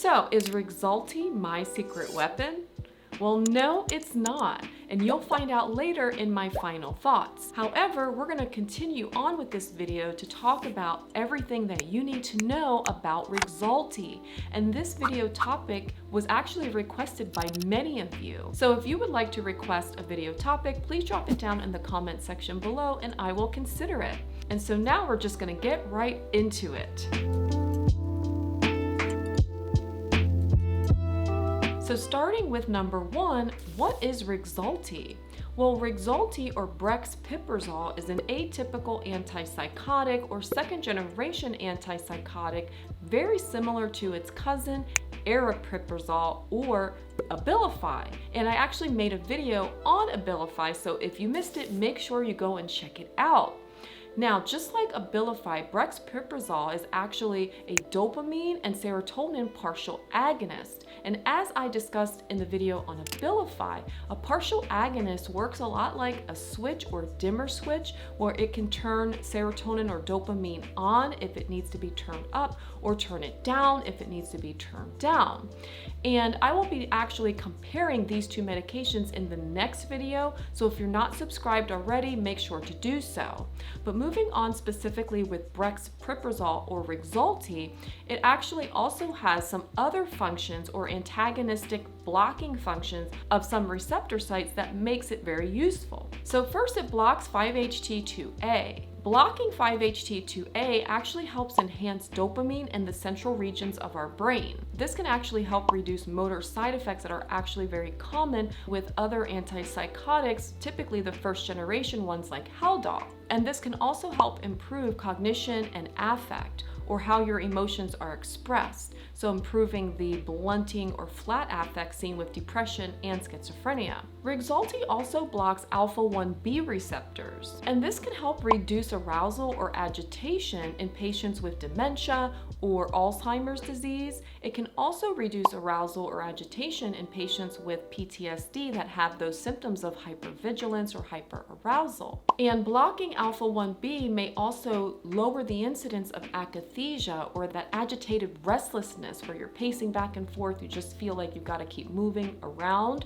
So, is Rexulti my secret weapon? Well, no, it's not, and you'll find out later in my final thoughts. However, we're going to continue on with this video to talk about everything that you need to know about Rexulti, and this video topic was actually requested by many of you. So if you would like to request a video topic, please drop it down in the comment section below and I will consider it. And so now we're just going to get right into it. So starting with number one, what is Rexulti? Well, Rexulti or Brexpiprazole is an atypical antipsychotic or second-generation antipsychotic, very similar to its cousin, aripiprazole or Abilify. And I actually made a video on Abilify, so if you missed it, make sure you go and check it out. Now, just like Abilify, Brexpiprazole is actually a dopamine and serotonin partial agonist. And as I discussed in the video on Abilify, a partial agonist works a lot like a switch or dimmer switch, where it can turn serotonin or dopamine on if it needs to be turned up, or turn it down if it needs to be turned down. And I will be actually comparing these two medications in the next video, so if you're not subscribed already, make sure to do so. But moving on specifically with Brexpiprazole or Rexulti, it actually also has some other functions or antagonistic blocking functions of some receptor sites that makes it very useful. So first, it blocks 5-HT2A. Blocking 5-HT2A actually helps enhance dopamine in the central regions of our brain. This can actually help reduce motor side effects that are actually very common with other antipsychotics, typically the first generation ones like Haldol. And this can also help improve cognition and affect, or how your emotions are expressed, so improving the blunting or flat affect seen with depression and schizophrenia. Rexulti also blocks alpha-1b receptors, and this can help reduce arousal or agitation in patients with dementia or Alzheimer's disease. It can also reduce arousal or agitation in patients with PTSD that have those symptoms of hypervigilance or hyperarousal. And blocking alpha-1b may also lower the incidence of akathisia, or that agitated restlessness where you're pacing back and forth, you just feel like you've got to keep moving around.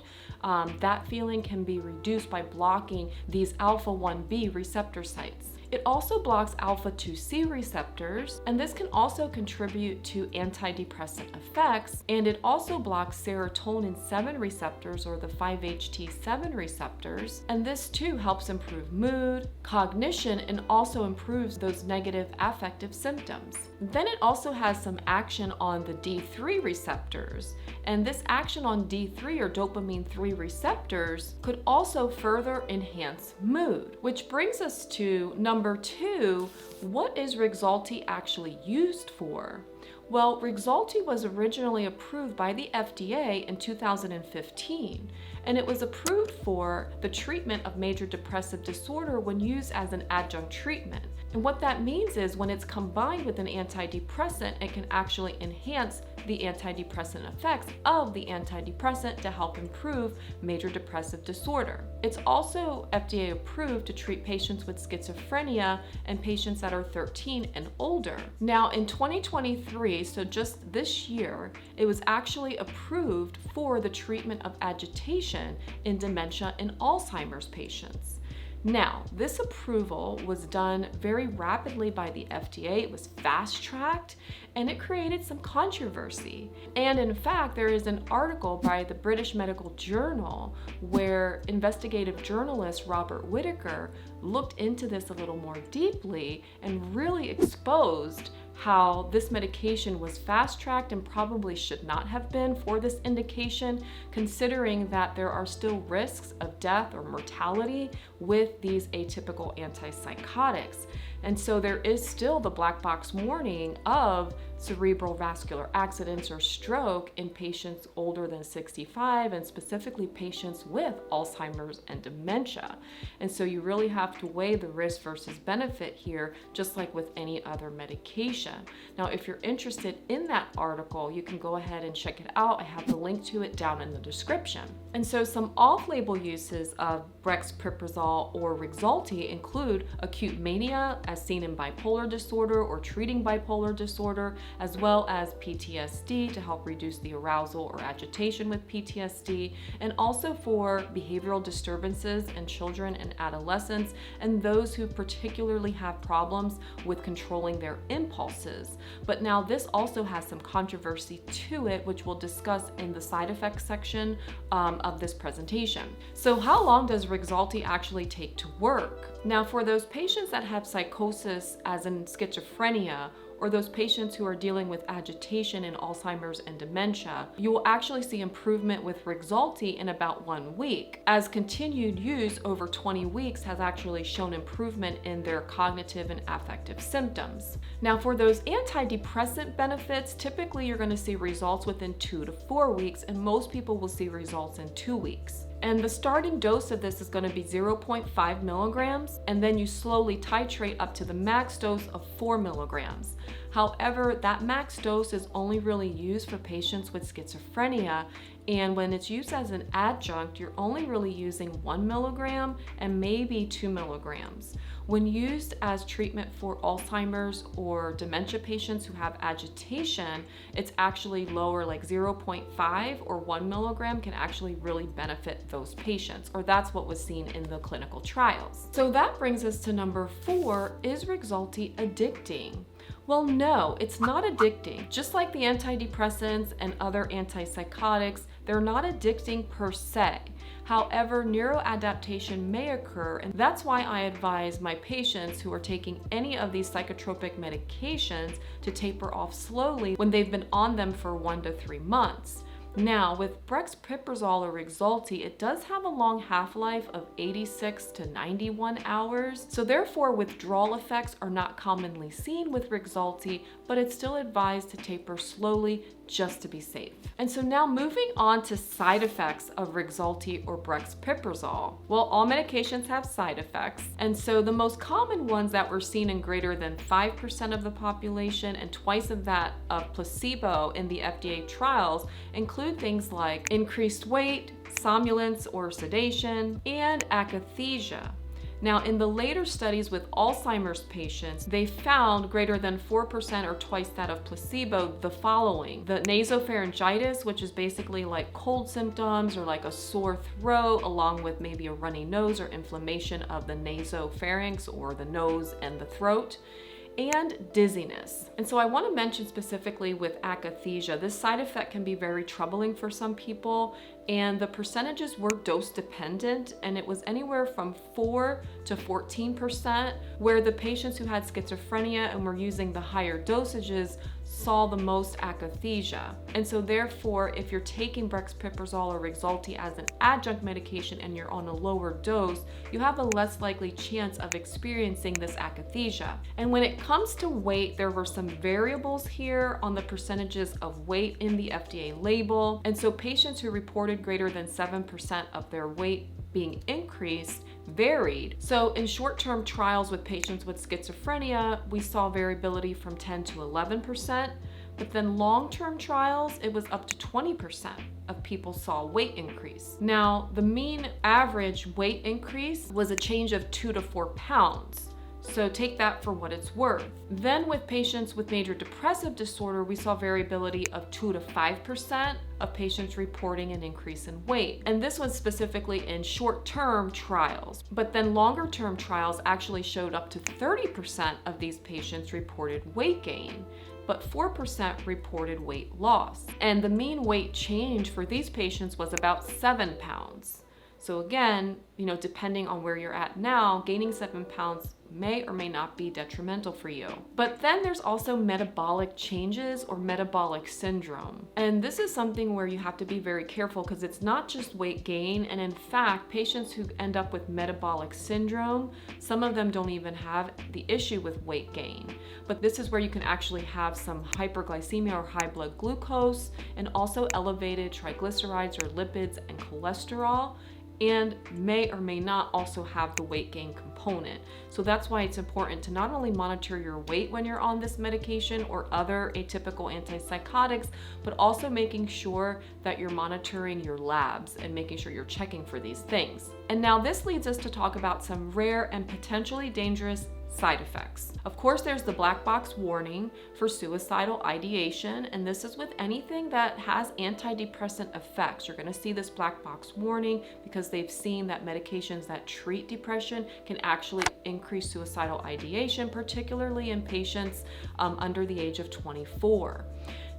That feeling can be reduced by blocking these alpha-1b receptor sites. It also blocks alpha-2c receptors, and this can also contribute to antidepressant effects, and it also blocks serotonin 7 receptors, or the 5-HT7 receptors, and this too helps improve mood, cognition, and also improves those negative affective symptoms. Then it also has some action on the D3 receptors, and this action on D3 or dopamine 3 receptors could also further enhance mood, which brings us to number two, what is Rexulti actually used for? Well, Rexulti was originally approved by the FDA in 2015, and it was approved for the treatment of major depressive disorder when used as an adjunct treatment. And what that means is when it's combined with an antidepressant, it can actually enhance the antidepressant effects of the antidepressant to help improve major depressive disorder. It's also FDA approved to treat patients with schizophrenia and patients that are 13 and older. Now in 2023, so just this year, it was actually approved for the treatment of agitation in dementia and Alzheimer's patients. Now, this approval was done very rapidly by the FDA. It was fast-tracked, and it created some controversy. And in fact, there is an article by the British Medical Journal where investigative journalist Robert Whitaker looked into this a little more deeply and really exposed how this medication was fast-tracked and probably should not have been for this indication, considering that there are still risks of death or mortality with these atypical antipsychotics. And so there is still the black box warning of cerebral vascular accidents or stroke in patients older than 65, and specifically patients with Alzheimer's and dementia. And so you really have to weigh the risk versus benefit here, just like with any other medication. Now, if you're interested in that article, you can go ahead and check it out. I have the link to it down in the description. And so some off-label uses of Brexpiprazole or Rexulti include acute mania, as seen in bipolar disorder or treating bipolar disorder, as well as PTSD to help reduce the arousal or agitation with PTSD, and also for behavioral disturbances in children and adolescents and those who particularly have problems with controlling their impulses. But now this also has some controversy to it, which we'll discuss in the side effects section of this presentation. So how long does Rexulti actually take to work? Now, for those patients that have psychosis, as in schizophrenia, or those patients who are dealing with agitation in Alzheimer's and dementia, you will actually see improvement with Rexulti in about 1 week, as continued use over 20 weeks has actually shown improvement in their cognitive and affective symptoms. Now, for those antidepressant benefits, typically you're going to see results within 2 to 4 weeks, and most people will see results in 2 weeks. And the starting dose of this is going to be 0.5 milligrams, and then you slowly titrate up to the max dose of 4 milligrams. However, that max dose is only really used for patients with schizophrenia, and when it's used as an adjunct, you're only really using 1 milligram and maybe 2 milligrams. When used as treatment for Alzheimer's or dementia patients who have agitation, it's actually lower, like 0.5 or 1 milligram can actually really benefit those patients, or that's what was seen in the clinical trials. So that brings us to number 4, is Rexulti addicting? Well, no, it's not addicting. Just like the antidepressants and other antipsychotics, they're not addicting per se. However, neuroadaptation may occur, and that's why I advise my patients who are taking any of these psychotropic medications to taper off slowly when they've been on them for 1 to 3 months. Now, with Brexpiprazole or Rexulti, it does have a long half-life of 86 to 91 hours, so therefore withdrawal effects are not commonly seen with Rexulti, but it's still advised to taper slowly just to be safe. And so now moving on to side effects of Rexulti or Brexpiprazole. Well, all medications have side effects, and so the most common ones that were seen in greater than 5% of the population and twice of that of placebo in the FDA trials include things like increased weight, somnolence or sedation, and akathisia. Now, in the later studies with Alzheimer's patients, they found greater than 4% or twice that of placebo the following: the nasopharyngitis, which is basically like cold symptoms or like a sore throat, along with maybe a runny nose or inflammation of the nasopharynx or the nose and the throat, and dizziness. And so I want to mention specifically with akathisia, this side effect can be very troubling for some people, and the percentages were dose dependent, and it was anywhere from 4 to 14%, where the patients who had schizophrenia and were using the higher dosages saw the most akathisia. And so therefore, if you're taking Brexpiprazole or Rexulti as an adjunct medication and you're on a lower dose, you have a less likely chance of experiencing this akathisia. And when it comes to weight, there were some variables here on the percentages of weight in the FDA label. And so patients who reported greater than 7% of their weight being increased varied. So in short-term trials with patients with schizophrenia, we saw variability from 10 to 11%, but then long-term trials, it was up to 20% of people saw weight increase. Now, the mean average weight increase was a change of 2 to 4 pounds. So take that for what it's worth. Then with patients with major depressive disorder, we saw variability of 2 to 5% of patients reporting an increase in weight. And this was specifically in short-term trials. But then longer-term trials actually showed up to 30% of these patients reported weight gain, but 4% reported weight loss. And the mean weight change for these patients was about 7 pounds. So again, depending on where you're at now, gaining 7 pounds may or may not be detrimental for you. But then there's also metabolic changes or metabolic syndrome. And this is something where you have to be very careful because it's not just weight gain. And in fact, patients who end up with metabolic syndrome, some of them don't even have the issue with weight gain. But this is where you can actually have some hyperglycemia or high blood glucose, and also elevated triglycerides or lipids and cholesterol, and may or may not also have the weight gain component. So that's why it's important to not only monitor your weight when you're on this medication or other atypical antipsychotics, but also making sure that you're monitoring your labs and making sure you're checking for these things. And now this leads us to talk about some rare and potentially dangerous side effects. Of course, there's the black box warning for suicidal ideation, and this is with anything that has antidepressant effects. You're going to see this black box warning because they've seen that medications that treat depression can actually increase suicidal ideation, particularly in patients under the age of 24.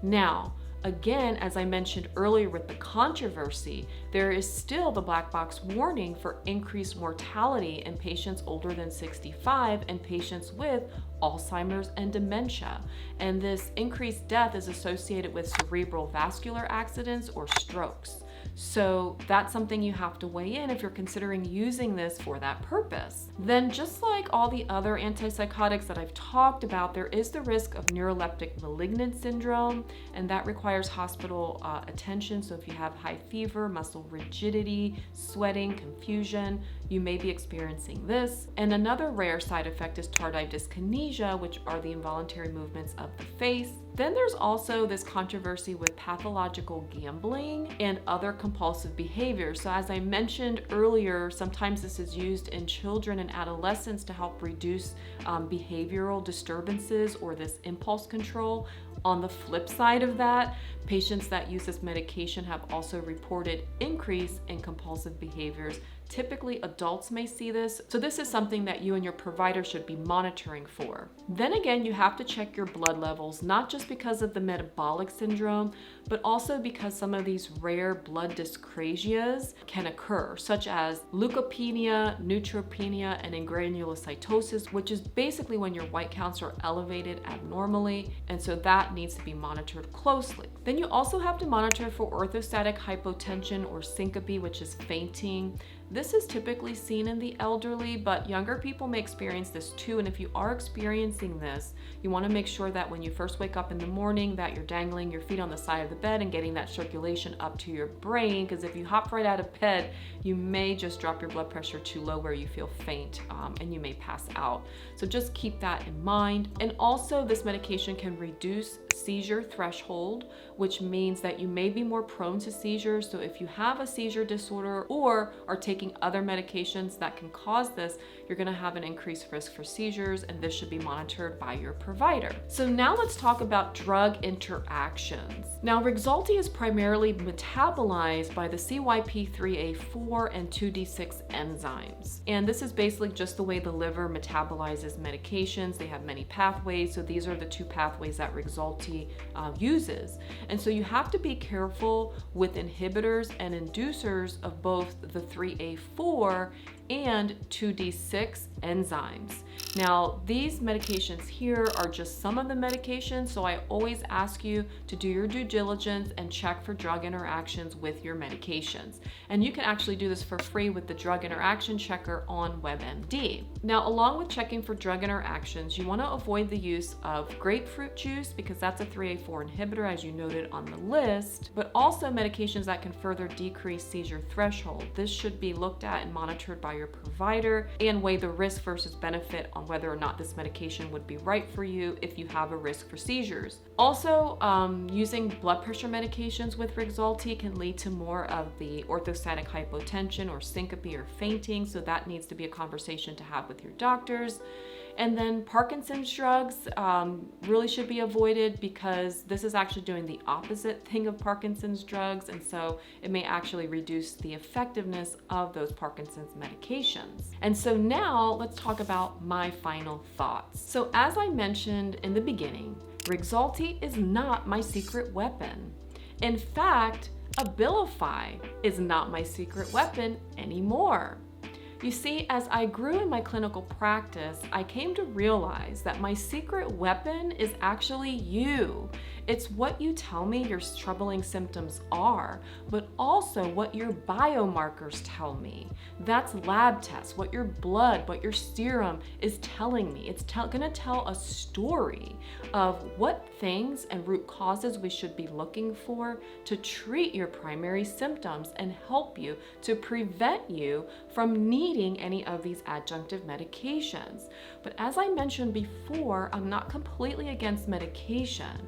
Now, again, as I mentioned earlier with the controversy, there is still the black box warning for increased mortality in patients older than 65 and patients with Alzheimer's and dementia. And this increased death is associated with cerebral vascular accidents or strokes. So that's something you have to weigh in if you're considering using this for that purpose. Then, just like all the other antipsychotics that I've talked about, there is the risk of neuroleptic malignant syndrome, and that requires hospital attention. So if you have high fever, muscle rigidity, sweating, confusion, you may be experiencing this. And another rare side effect is tardive dyskinesia, which are the involuntary movements of the face. Then there's also this controversy with pathological gambling and other compulsive behaviors. So as I mentioned earlier, sometimes this is used in children and adolescents to help reduce behavioral disturbances or this impulse control. On the flip side of that, patients that use this medication have also reported increase in compulsive behaviors. Typically, adults may see this, so this is something that you and your provider should be monitoring for. Then again, you have to check your blood levels, not just because of the metabolic syndrome, but also because some of these rare blood dyscrasias can occur, such as leukopenia, neutropenia, and granulocytosis, which is basically when your white counts are elevated abnormally, and so that needs to be monitored closely. Then you also have to monitor for orthostatic hypotension or syncope, which is fainting. This is typically seen in the elderly, but younger people may experience this too. And if you are experiencing this, you want to make sure that when you first wake up in the morning that you're dangling your feet on the side of the bed and getting that circulation up to your brain, because if you hop right out of bed, you may just drop your blood pressure too low where you feel faint and you may pass out. So just keep that in mind. And also, this medication can reduce seizure threshold, which means that you may be more prone to seizures. So if you have a seizure disorder or are taking other medications that can cause this, you're going to have an increased risk for seizures, and this should be monitored by your provider. So now let's talk about drug interactions. Now, Rexulti is primarily metabolized by the CYP3A4 and 2D6 enzymes. And this is basically just the way the liver metabolizes medications. They have many pathways, so these are the two pathways that Rexulti uses. And so you have to be careful with inhibitors and inducers of both the 3A4 and 2D6 enzymes. Now, these medications here are just some of the medications, so I always ask you to do your due diligence and check for drug interactions with your medications. And you can actually do this for free with the drug interaction checker on WebMD. Now, along with checking for drug interactions, you want to avoid the use of grapefruit juice because that's a 3A4 inhibitor, as you noted on the list, but also medications that can further decrease seizure threshold. This should be looked at and monitored by your provider and weigh the risk versus benefit on whether or not this medication would be right for you if you have a risk for seizures. Also, using blood pressure medications with Rexulti can lead to more of the orthostatic hypotension or syncope or fainting, so that needs to be a conversation to have with your doctors. And then Parkinson's drugs really should be avoided because this is actually doing the opposite thing of Parkinson's drugs, and so it may actually reduce the effectiveness of those Parkinson's medications. And so now let's talk about my final thoughts. So as I mentioned in the beginning, Rexulti is not my secret weapon. In fact, Abilify is not my secret weapon anymore. You see, as I grew in my clinical practice, I came to realize that my secret weapon is actually you. It's what you tell me your troubling symptoms are, but also what your biomarkers tell me. That's lab tests, what your blood, what your serum is telling me. It's gonna tell a story of what things and root causes we should be looking for to treat your primary symptoms and help you to prevent you from needing any of these adjunctive medications. But as I mentioned before, I'm not completely against medication,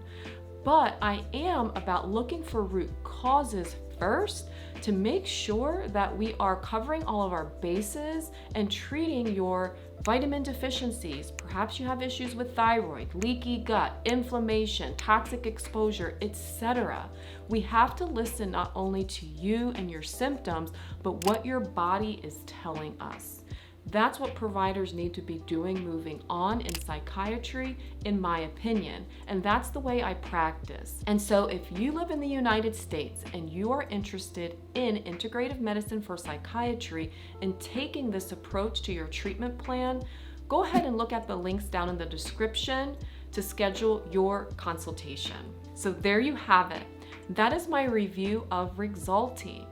but I am about looking for root causes first to make sure that we are covering all of our bases and treating your vitamin deficiencies, perhaps you have issues with thyroid, leaky gut, inflammation, toxic exposure, etc. We have to listen not only to you and your symptoms, but what your body is telling us. That's what providers need to be doing moving on in psychiatry, in my opinion, and that's the way I practice. And so if you live in the United States and you are interested in integrative medicine for psychiatry and taking this approach to your treatment plan, go ahead and look at the links down in the description to schedule your consultation. So there you have it. That is my review of Rexulti.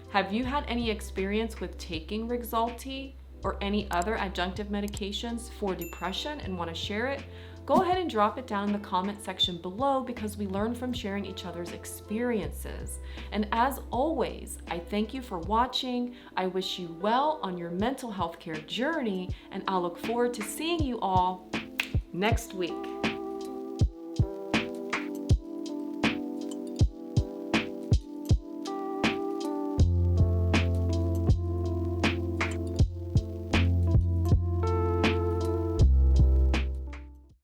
Have you had any experience with taking Rexulti or any other adjunctive medications for depression and want to share it? Go ahead and drop it down in the comment section below, because we learn from sharing each other's experiences. And as always, I thank you for watching. I wish you well on your mental health care journey, and I'll look forward to seeing you all next week.